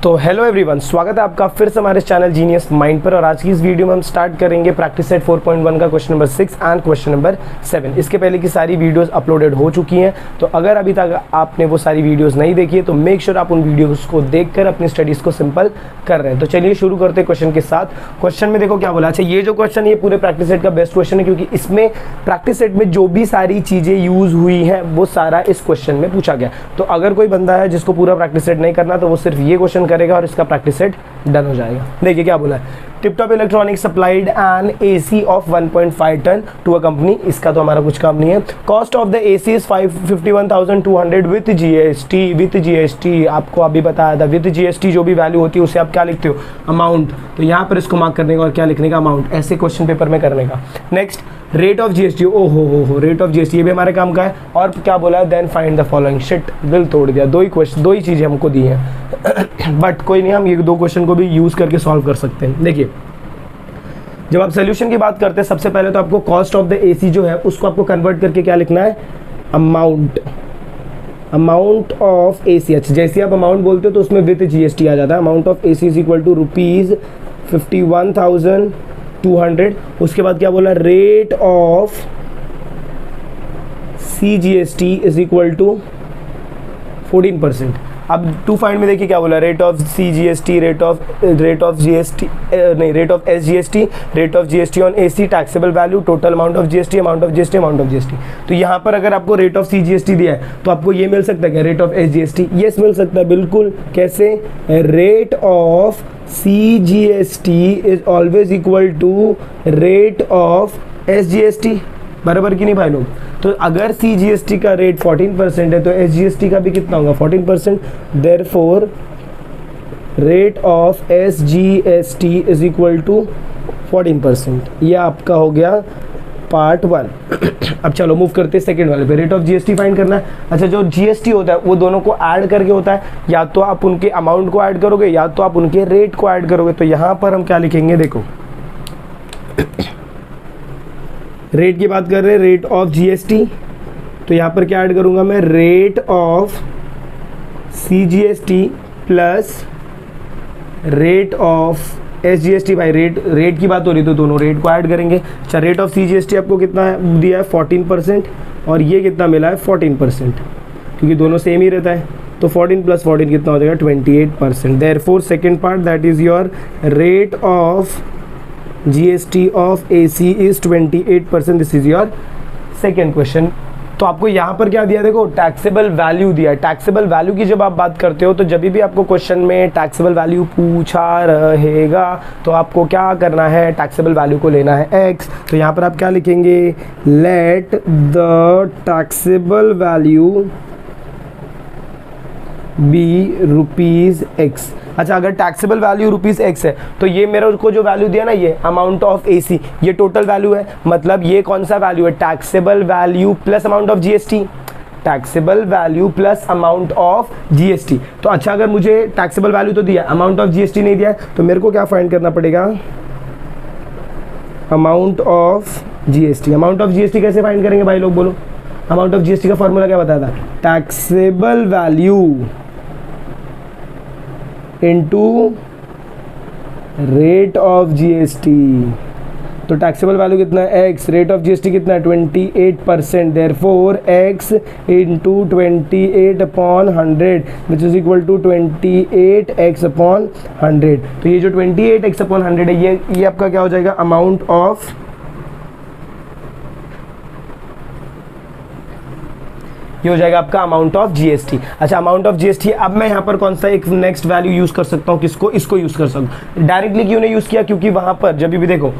तो hello everyone, स्वागत है आपका फिर से हमारे चैनल जीनियस माइंड पर। और आज की इस वीडियो में हम स्टार्ट करेंगे प्रैक्टिस सेट 4.1 का question number 6 and question number 7। इसके पहले की सारी वीडियोस अपलोडेड हो चुकी हैं, तो अगर अभी तक आपने वो सारी वीडियोस नहीं देखी है तो मेक श्योर आप उन वीडियोस को देखकर अपनी स्टडीज़ को सिंपल कर रहे हैं। तो चलिए शुरू करते हैं क्वेश्चन के साथ। क्वेश्चन में देखो क्या बोला। अच्छा, ये जो क्वेश्चन ये पूरे प्रैक्टिस सेट का बेस्ट क्वेश्चन है, क्योंकि इसमें प्रैक्टिस सेट में जो भी सारी चीज़ें यूज़ हुई हैं वो सारा इस क्वेश्चन में पूछा गया। तो अगर कोई बंदा है जिसको पूरा प्रैक्टिस सेट नहीं करना तो वो सिर्फ ये क्वेश्चन करेगा और इसका प्रैक्टिस सेट डन हो जाएगा। देखिए क्या बोला है। Tiptop electronics supplied an AC of 1.5 ton to a company. इसका तो हमारा कुछ काम नहीं है। Cost of the AC is 51,200 with GST. With GST आपको अभी बताया था। विथ जीएसटी जो भी वैल्यू होती है उसे आप क्या लिखते हो, अमाउंट। तो यहाँ पर इसको मार्क करने का और क्या लिखने का, अमाउंट। ऐसे क्वेश्चन पेपर में करने का। Next, rate of GST. ओ हो रेट ऑफ जीएसटी, ये भी हमारे काम का है। और क्या बोला है, then find the following. Shit, दिल तोड़ दिया। दो ही चीज़ें हमको दी हैं बट कोई नहीं, हम ये दो क्वेश्चन को भी यूज़ करके सॉल्व कर सकते हैं। देखिए, जब आप सोल्यूशन की बात करते हैं सबसे पहले तो आपको कॉस्ट ऑफ द एसी जो है उसको आपको कन्वर्ट करके क्या लिखना है, अमाउंट। Amount of AC. अच्छा, जैसे आप अमाउंट बोलते हो तो उसमें विथ जीएसटी आ जाता है। Amount of AC is equal to ₹51,200। उसके बाद क्या बोला, rate of CGST is equal to 14%। अब टू फाइंड में देखिए क्या बोला, rate of CGST, rate of GST नहीं, rate of SGST, rate of GST on AC, taxable value, total amount of GST, amount of GST, amount of GST। तो यहाँ पर अगर आपको रेट ऑफ CGST दिया है तो आपको ये मिल सकता है क्या, रेट ऑफ SGST। यस, मिल सकता है बिल्कुल। कैसे, rate of CGST is always equal to rate of SGST। बराबर कि नहीं भाई लोग। तो अगर CGST का रेट 14% है तो SGST का भी कितना होगा, 14%। Therefore rate of SGST is equal to 14%। ये आपका हो गया पार्ट 1। अब चलो मूव करते हैं सेकेंड वाले पे। रेट ऑफ GST फाइंड करना है। अच्छा, जो GST होता है वो दोनों को ऐड करके होता है, या तो आप उनके अमाउंट को ऐड करोगे या तो आप उनके रेट को ऐड करोगे। तो यहाँ पर हम क्या लिखेंगे, देखो रेट की बात कर रहे हैं, रेट ऑफ GST। तो यहाँ पर क्या ऐड करूँगा मैं, rate of CGST plus rate of SGST। भाई रेट की बात हो रही तो दोनों रेट को ऐड करेंगे। अच्छा, रेट ऑफ CGST आपको कितना दिया है, 14%, और ये कितना मिला है, 14%, क्योंकि दोनों सेम ही रहता है। तो 14 + 14 कितना हो जाएगा, 28%। Therefore second part that is your rate of GST of AC is 28%। This is your second question. तो आपको यहाँ पर क्या दिया, देखो टैक्सेबल वैल्यू दिया है। टैक्सेबल वैल्यू की जब आप बात करते हो तो जब भी आपको क्वेश्चन में टैक्सेबल वैल्यू पूछा रहेगा तो आपको क्या करना है, टैक्सेबल वैल्यू को लेना है x। तो यहाँ पर आप क्या लिखेंगे, let the taxable value be ₹x। अच्छा, अगर टैक्सेबल वैल्यू ₹x है तो ये मेरा उसको जो वैल्यू दिया ना, ये अमाउंट ऑफ AC, ये टोटल वैल्यू है। मतलब ये कौन सा वैल्यू है, taxable value plus amount of GST। Taxable value plus amount of GST। तो अच्छा, अगर मुझे टैक्सेबल वैल्यू तो दिया, अमाउंट ऑफ GST नहीं दिया तो मेरे को क्या फाइंड करना पड़ेगा, amount of GST। Amount of GST कैसे फाइंड करेंगे भाई लोग, बोलो। अमाउंट ऑफ GST का फॉर्मूला क्या बताया था, taxable value into rate of GST। तो टैक्सेबल वैल्यू कितना है, x। रेट ऑफ GST कितना है, 28%। Therefore x into 28/100 which is equal to 28x/100। तो ये जो 28x/100 है ये आपका क्या हो जाएगा, अमाउंट ऑफ, ये हो जाएगा आपका अमाउंट ऑफ GST। अच्छा, अमाउंट ऑफ GST। अब मैं यहाँ पर कौन सा एक नेक्स्ट वैल्यू यूज़ कर सकता हूँ, किसको, इसको यूज़ कर सकता हूँ। डायरेक्टली क्यों नहीं यूज़ किया, क्योंकि वहाँ पर जब भी देखो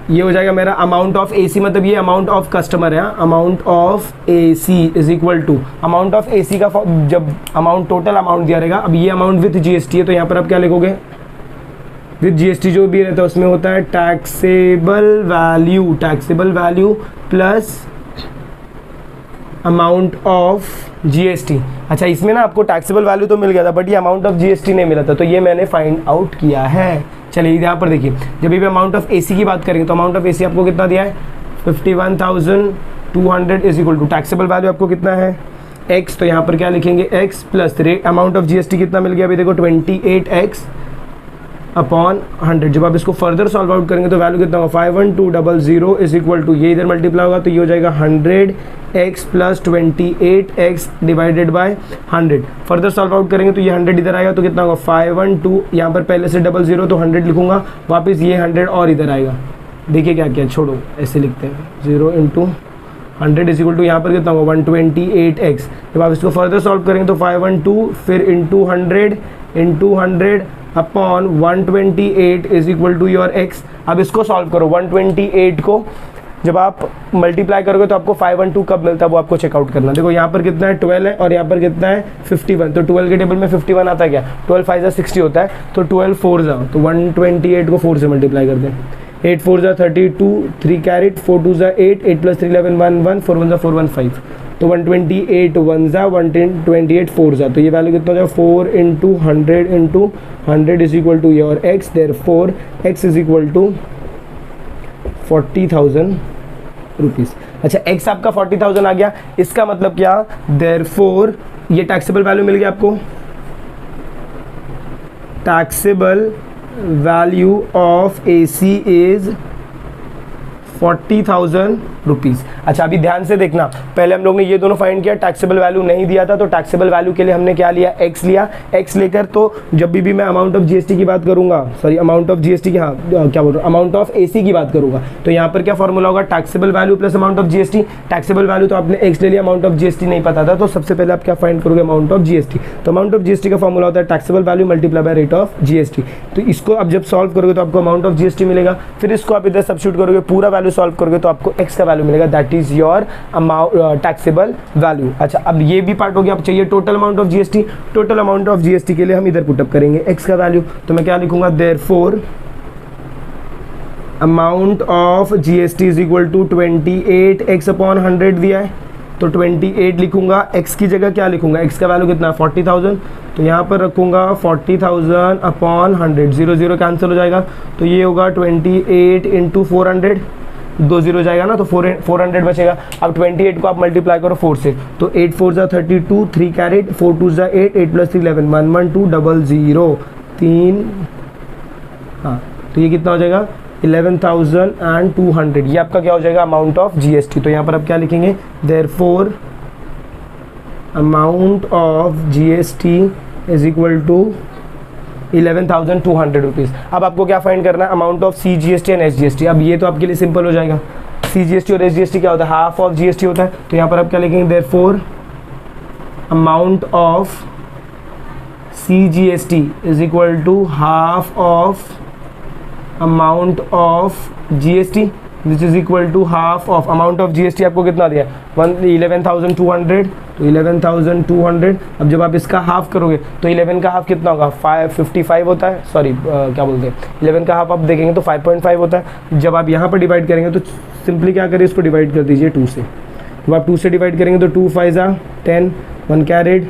ये हो जाएगा मेरा अमाउंट ऑफ AC, मतलब ये अमाउंट ऑफ कस्टमर है। Amount of AC is equal to amount of AC का जब अमाउंट, टोटल अमाउंट दिया रहेगा। अब ये अमाउंट विथ GST है तो यहाँ पर आप क्या लिखोगे, विथ GST जो भी रहता है उसमें होता है taxable value. Taxable value plus amount of GST। अच्छा, इसमें ना आपको टैक्सेबल वैल्यू तो मिल गया था बट ये अमाउंट ऑफ GST नहीं मिला था, तो ये मैंने फाइंड आउट किया है। चलिए यहाँ पर देखिए, जब भी अमाउंट ऑफ AC की बात करेंगे तो अमाउंट ऑफ AC आपको कितना दिया है, 51,200 is equal to taxable value आपको कितना है, x, तो यहाँ पर क्या लिखेंगे x plus rate amount of GST कितना मिल गया अभी देखो 28x अपॉन 100। जब आप इसको फर्दर सॉल्व आउट करेंगे तो वैल्यू कितना होगा 51200 इज इक्वल टू ये इधर मल्टीप्लाई होगा तो ये हो जाएगा 100x plus 28x divided by 100। Further solve out करेंगे तो ये 100 इधर आएगा तो कितना होगा 512, यहाँ पर पहले से 00 तो 100 लिखूंगा, वापस ये 100 और इधर आएगा। देखिए क्या क्या, छोड़ो ऐसे लिखते हैं 0 इंटू 100 इज इक्वल टू यहाँ पर कितना होगा 128x। जब आप इसको फर्दर सॉल्व करेंगे तो 512 फिर into 100 upon 128 is equal to your x। अब इसको सॉल्व करो, 128 को जब आप मल्टीप्लाई करोगे तो आपको 512 कब मिलता है वो आपको चेकआउट करना। देखो यहाँ पर कितना है 12 है और यहाँ पर कितना है 51, तो 12 के टेबल में 51 आता है क्या, 12 5 60 होता है, तो 12 4 जा, तो 128 को 4 से मल्टीप्लाई कर दें, 8 4 जा 32, 3 कैरेट, 4 2 जा 8, 8 प्लस 3 11 1 1, 4 1 जा 4 1 5, तो 128 1 जा 128 4 जा, तो ये वैल्यू कितना हो जाएगा 4 into 100 is equal to your x, therefore x is equal to 40,000 rupees. अच्छा x आपका 40,000 आ गया, इसका मतलब क्या, देयरफॉर ये टैक्सेबल वैल्यू मिल गया आपको, taxable value of AC is 40,000 rupees. अच्छा अभी ध्यान से देखना, पहले हम लोग ने ये दोनों फाइंड किया, टैक्सेबल वैल्यू नहीं दिया था, तो टैक्सेबल वैल्यू के लिए हमने क्या लिया, x लिया। x लेकर तो जब भी मैं अमाउंट ऑफ जीएसटी की बात करूंगा, सॉरी अमाउंट ऑफ जीएसटी की, हाँ क्या बोल रहा हूँ, अमाउंट ऑफ एसी की बात करूंगा, तो यहाँ पर क्या फॉर्मूला होगा, taxable value plus amount of GST. Taxable value तो आपने x ले लिया, अमाउंट ऑफ जीएसटी नहीं पता था, तो सबसे पहले आप क्या फाइंड करोगे, अमाउंट ऑफ जीएसटी। तो अमाउंट ऑफ जीएसटी का फॉर्मूला होता है taxable value multiply by rate of GST. तो इसको अब जब सॉल्व करोगे तो आपको अमाउंट ऑफ जीएसटी मिलेगा, फिर इसको आप इधर सब्स्टिट्यूट करोगे, पूरा वैल्यू सॉल्व करोगे तो आपको x का वैल्यू मिलेगा, that is your taxable value. अच्छा अब ये भी पार्ट हो गया, अब चाहिए total amount of GST. Total amount of GST के लिए हम इधर पुटअप करेंगे x का वैल्यू, तो मैं क्या लिखूंगा, therefore amount of GST is equal to 28x upon 100 दिया है, तो 28 लिखूंगा, x की जगह क्या लिखूंगा, x का वैल्यू कितना है 40,000, तो यहाँ पर रखूंगा 40,000 अपॉन 100, 0 0 कैंसिल हो जाएगा, तो ये होगा 28 इंटू 400, 2 0 जाएगा ना, तो 400 बचेगा। अब 28 को आप मल्टीप्लाई करो 4 से, तो 8 4 जा 32, 3 कैरेट, 4 2 जा 8, 8 प्लस 3 11 1 1 2 00 3, हाँ तो ये कितना हो जाएगा 11,200, ये आपका क्या हो जाएगा, अमाउंट ऑफ जीएसटी। तो यहाँ पर आप क्या लिखेंगे, therefore amount of GST is equal to 11,200 rupees. अब आपको क्या फाइंड करना है, amount of CGST and SGST। अब ये तो आपके लिए सिंपल हो जाएगा, CGST और SGST क्या होता है, हाफ ऑफ GST होता है, तो यहाँ पर आप क्या लिखेंगे, therefore amount of CGST is equal to half of amount of GST which is equal to half of amount of GST। आपको कितना दिया 11,200, तो 11,200। अब जब आप इसका हाफ करोगे तो 11 का हाफ कितना होगा 55 होता है, सॉरी क्या बोलते हैं 11 का हाफ आप देखेंगे तो 5.5 होता है। जब आप यहाँ पर डिवाइड करेंगे तो सिंपली क्या करें, इसको डिवाइड कर दीजिए 2 से। जब आप 2 से डिवाइड करेंगे तो 2 5 जा 10, 1 कैरेट,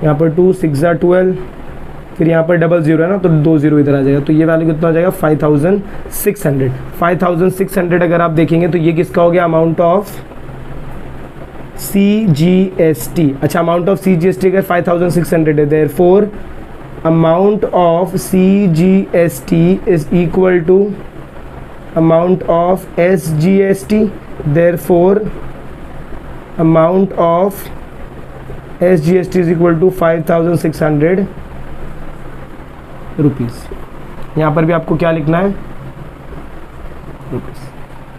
यहाँ पर 2 6 जा 12, फिर यहाँ पर 00 है ना, तो 2 0 इधर आ जाएगा, तो ये वैल्यू कितना हो जाएगा 5,600। 5,600 अगर आप देखेंगे तो ये किसका हो गया, अमाउंट ऑफ CGST। अच्छा अमाउंट ऑफ CGST अगर 5,600 है, therefore amount of CGST is equal to amount of SGST, therefore amount of SGST is equal to 5,600 rupees. यहाँ पर भी आपको क्या लिखना है, रुपीज़।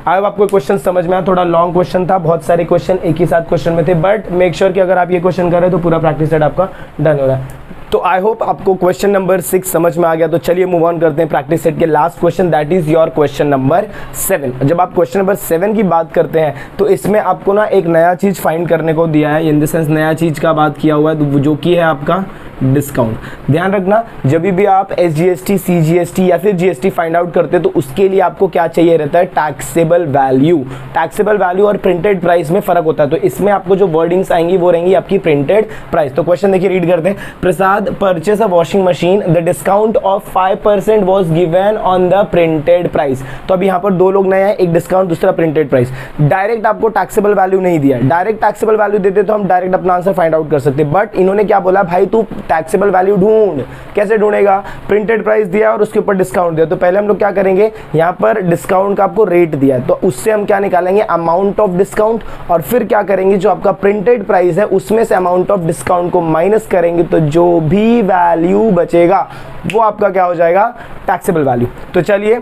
अब आपको क्वेश्चन समझ में आया, थोड़ा लॉन्ग क्वेश्चन था, बहुत सारे क्वेश्चन एक ही साथ क्वेश्चन में थे, बट मेक श्योर कि अगर आप ये क्वेश्चन कर रहे हो तो पूरा प्रैक्टिस सेट आपका डन हो रहा है। तो आई होप आपको क्वेश्चन नंबर 6 समझ में आ गया। तो चलिए मूव ऑन करते हैं प्रैक्टिस सेट के last question, that is your question number 7। जब आप क्वेश्चन नंबर 7 की बात करते हैं तो इसमें आपको ना एक नया चीज़ फाइंड करने को दिया है, इन द सेंस नया चीज़ का बात किया हुआ है, जो कि है आपका डिस्काउंट। ध्यान रखना, जब भी आप SGST, CGST या फिर GST फाइंड आउट करते तो उसके लिए आपको क्या चाहिए रहता है, टैक्सेबल वैल्यू। टैक्सेबल वैल्यू और प्रिंटेड प्राइस में फर्क होता है, तो इसमें आपको जो वर्डिंग्स आएंगी वो रहेंगी आपकी प्रिंटेड प्राइस। तो क्वेश्चन देखिए, रीड करते हैं। Prasad purchase a washing machine, the discount of 5% was given on the printed price. तो अभी यहाँ पर दो लोग नए हैं, एक डिस्काउंट दूसरा प्रिंटेड प्राइस। डायरेक्ट आपको टैक्सेबल वैल्यू नहीं दिया, डायरेक्ट टैक्सेबल वैल्यू देते तो हम डायरेक्ट अपना आंसर फाइंड आउट कर सकते, बट इन्होंने क्या बोला, भाई तू टैक्सेबल वैल्यू ढूंढ। कैसे ढूंढेगा, प्रिंटेड प्राइस दिया और उसके ऊपर डिस्काउंट दिया, तो पहले हम लोग क्या करेंगे, यहाँ पर डिस्काउंट का आपको रेट दिया है तो उससे हम क्या निकालेंगे, अमाउंट ऑफ डिस्काउंट, और फिर क्या करेंगे, जो आपका प्रिंटेड प्राइस है उसमें से अमाउंट ऑफ डिस्काउंट को माइनस करेंगे, तो जो भी वैल्यू बचेगा वो आपका क्या हो जाएगा, टैक्सेबल वैल्यू। तो चलिए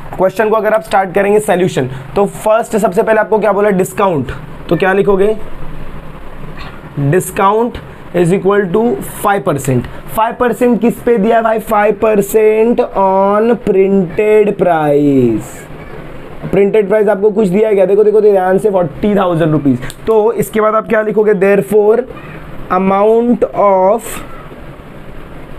क्वेश्चन को अगर आप स्टार्ट करेंगे सॉल्यूशन, तो फर्स्ट सबसे पहले आपको क्या बोला, डिस्काउंट, तो क्या लिखोगे, डिस्काउंट इज इक्वल टू 5%। 5% किस पे दिया भाई, 5% on printed price. Printed price आपको कुछ दिया गया, देखो देखो ध्यान से, 40,000 रुपीज। तो इसके बाद आप क्या लिखोगे, therefore amount of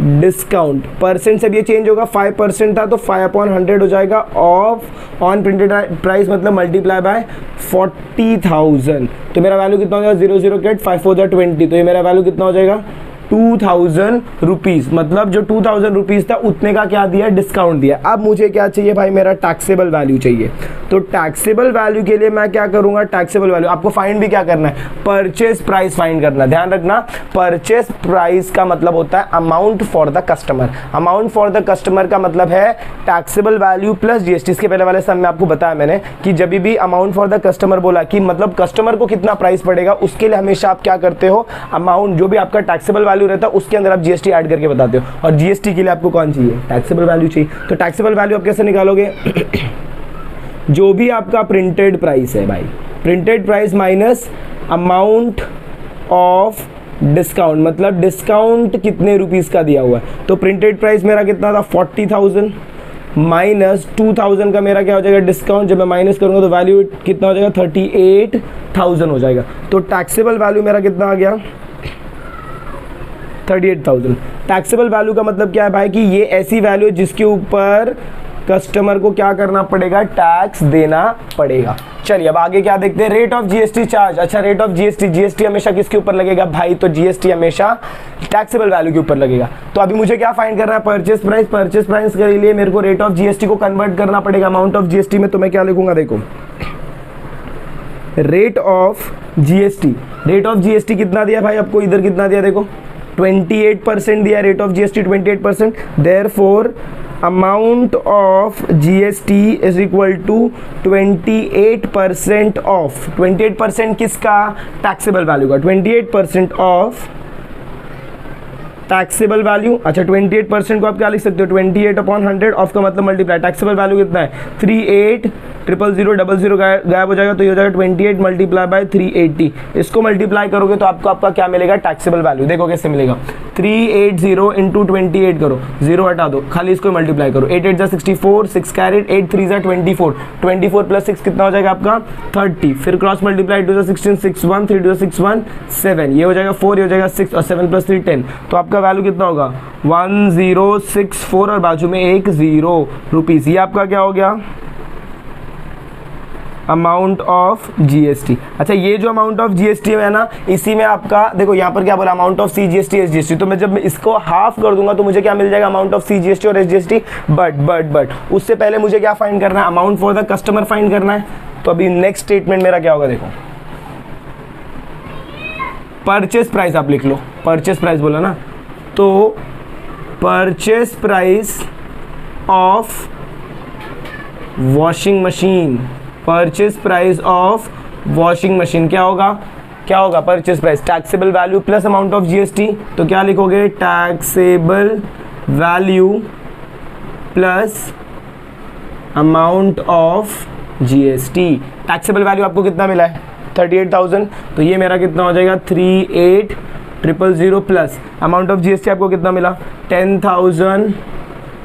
discount, percent से भी ये चेंज होगा, 5% था तो 5/100 हो जाएगा, ऑफ ऑन प्रिंटेड प्राइस मतलब मल्टीप्लाई बाय 40,000। तो मेरा वैल्यू कितना हो जाएगा, 0 0 गेट 5 4 20, तो ये मेरा वैल्यू कितना हो जाएगा, 2000 रुपीज़। मतलब जो 2000 रुपीज़ था उतने का क्या दिया, डिस्काउंट दिया। अब मुझे क्या चाहिए भाई, मेरा टैक्सेबल वैल्यू चाहिए। तो टैक्सेबल वैल्यू के लिए मैं क्या करूंगा, टैक्सेबल वैल्यू आपको फाइंड भी क्या करना है, परचेज प्राइस फाइंड करना। ध्यान रखना, परचेज प्राइस का मतलब होता है amount for the customer. Amount for the customer का मतलब है टैक्सेबल वैल्यू प्लस GST। इसके पहले वाले सब में आपको बताया मैंने कि जब भी अमाउंट फॉर द कस्टमर बोला कि मतलब कस्टमर को कितना प्राइस पड़ेगा, उसके लिए हमेशा आप क्या करते हो, अमाउंट जो भी आपका टैक्सेबल वैल्यू रहता है उसके अंदर आप GST ऐड करके बताते हो, और GST के लिए आपको कौन चाहिए, टैक्सेबल वैल्यू चाहिए। तो टैक्सेबल वैल्यू आप कैसे निकालोगे, जो भी आपका प्रिंटेड प्राइस है भाई, printed price minus amount of discount, मतलब डिस्काउंट कितने रुपीस का दिया हुआ है। तो प्रिंटेड प्राइस मेरा कितना था, 40,000 माइनस 2000 का मेरा क्या हो जाएगा, डिस्काउंट। जब मैं माइनस करूंगा तो वैल्यू कितना हो जाएगा, 38,000 हो जाएगा। तो टैक्सेबल वैल्यू मेरा कितना आ गया, 38,000। टैक्सेबल वैल्यू का मतलब क्या है भाई, कि ये ऐसी वैल्यू जिसके ऊपर कस्टमर को क्या करना पड़ेगा, टैक्स देना पड़ेगा। चलिए अब आगे क्या देखते हैं, रेट ऑफ GST चार्ज। अच्छा, रेट ऑफ GST हमेशा किसके ऊपर लगेगा भाई, तो GST हमेशा टैक्सेबल वैल्यू के ऊपर लगेगा। तो अभी मुझे क्या फाइंड करना है, परचेस प्राइस। परचेस प्राइस के लिए मेरे को रेट ऑफ GST को कन्वर्ट करना पड़ेगा अमाउंट ऑफ GST में। तो मैं क्या लिखूंगा, देखो rate of GST। Rate of GST कितना दिया भाई आपको, इधर कितना दिया, देखो 28% दिया, rate of GST 28%। Therefore amount of GST is equal to 28% of, 28% किसका, टैक्सेबल वैल्यू का, 28% ऑफ टैक्सेबल वैल्यू। अच्छा, 28% को आप क्या लिख सकते हो, 28/100, ऑफ का मतलब मल्टीप्लाई, टैक्सेबल वैल्यू कितना है, 38,000,000 गायब हो जाएगा, तो ये हो जाएगा 28 मल्टीप्लाई बाय 380। इसको मल्टीप्लाई करोगे तो आपको आपका क्या मिलेगा, टैक्सेबल वैल्यू। देखो कैसे मिलेगा, 380 इंटू 28 करो, 0 हटा दो, खाली इसको मल्टीप्लाई करो, 8 8 64, 6 कैरेट, 8 3 24, 24 प्लस 6 कितना हो जाएगा आपका 30, फिर क्रॉस मल्टीप्लाई 2 16 6 1 3 2 6 1 7, ये हो जाएगा 4, ये हो जाएगा 6 और 7 प्लस 3 10, तो आपका वैल्यू कितना होगा 1064 और बाजू में एक 0 रुपीस। ये आपका क्या हो गया, अमाउंट ऑफ GST। अच्छा, ये जो अमाउंट ऑफ GST है ना, इसी में आपका देखो यहाँ पर क्या बोला, अमाउंट ऑफ CGST SGST। तो मैं जब इसको हाफ कर दूंगा तो मुझे क्या मिल जाएगा, अमाउंट ऑफ CGST और SGST। बट उससे पहले मुझे क्या फाइंड करना है, amount for the customer find करना है। तो अभी नेक्स्ट स्टेटमेंट मेरा क्या होगा, देखो परचेस प्राइस आप लिख लो, परचेस प्राइस बोला ना, तो purchase price of washing machine, purchase price of washing machine क्या होगा, क्या होगा purchase price, taxable value plus amount of GST। तो क्या लिखोगे, taxable value plus amount of GST। Taxable value आपको कितना मिला है 38,000, तो ये मेरा कितना हो जाएगा 38,000 प्लस अमाउंट ऑफ GST आपको कितना मिला 10,000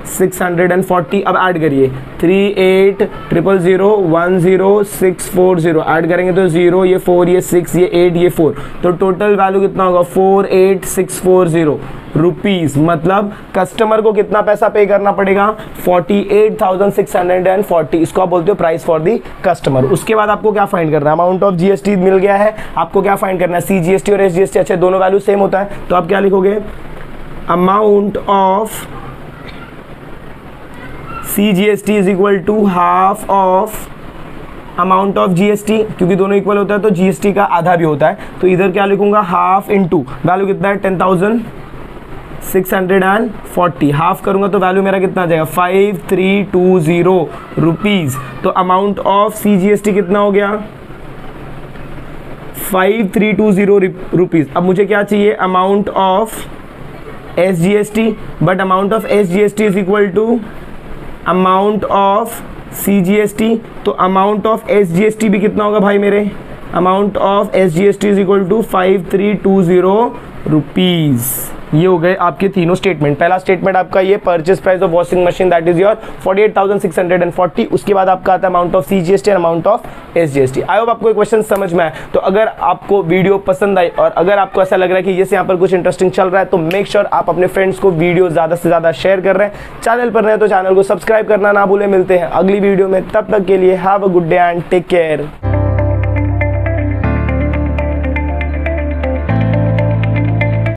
640, अब ऐड करिए 3800010640 ऐड करेंगे तो 0 ये 4 ये 6 ये 8 ये 4, तो टोटल वैल्यू कितना होगा 48640 रुपीज़। मतलब कस्टमर को कितना पैसा पे करना पड़ेगा 48,640, इसको आप बोलते हो प्राइस फॉर दी कस्टमर। उसके बाद आपको क्या फाइंड करना है, अमाउंट ऑफ जीएसटी मिल गया है, आपको क्या फाइंड करना है सीजीएसटी और एसजीएसटी, अच्छा दोनों वैल्यू सेम होता है तो आप क्या लिखोगे amount of CGST is equal to half of amount of GST, क्योंकि दोनों इक्वल होता है तो GST का आधा भी होता है, तो इधर क्या लिखूंगा हाफ इनटू वैल्यू कितना है 10,640, हाफ करूंगा तो वैल्यू मेरा कितना आ जाएगा 5320 रुपीज़। तो अमाउंट ऑफ CGST कितना हो गया 5320 रुपीज़। अब मुझे क्या चाहिए amount of SGST, but amount of SGST is equal to amount of CGST, तो अमाउंट ऑफ SGST भी कितना होगा भाई मेरे, amount of SGST is equal to 5320 rupees. ये हो गए आपके तीनों स्टेटमेंट। पहला स्टेटमेंट आपका ये purchase price of washing machine that is your 48,640, उसके बाद आपका आता है amount of CGST and amount of SGST। I hope आपको ये क्वेश्चन समझ में आए। तो अगर आपको वीडियो पसंद आई और अगर आपको ऐसा लग रहा है कि जैसे यहाँ पर कुछ इंटरेस्टिंग चल रहा है तो मेक श्योर आप अपने फ्रेंड्स को वीडियो ज़्यादा से ज़्यादा शेयर कर रहे हैं। चैनल पर रहे तो चैनल को सब्सक्राइब करना ना भूलें। मिलते हैं अगली वीडियो में, तब तक के लिए have a good day and take care.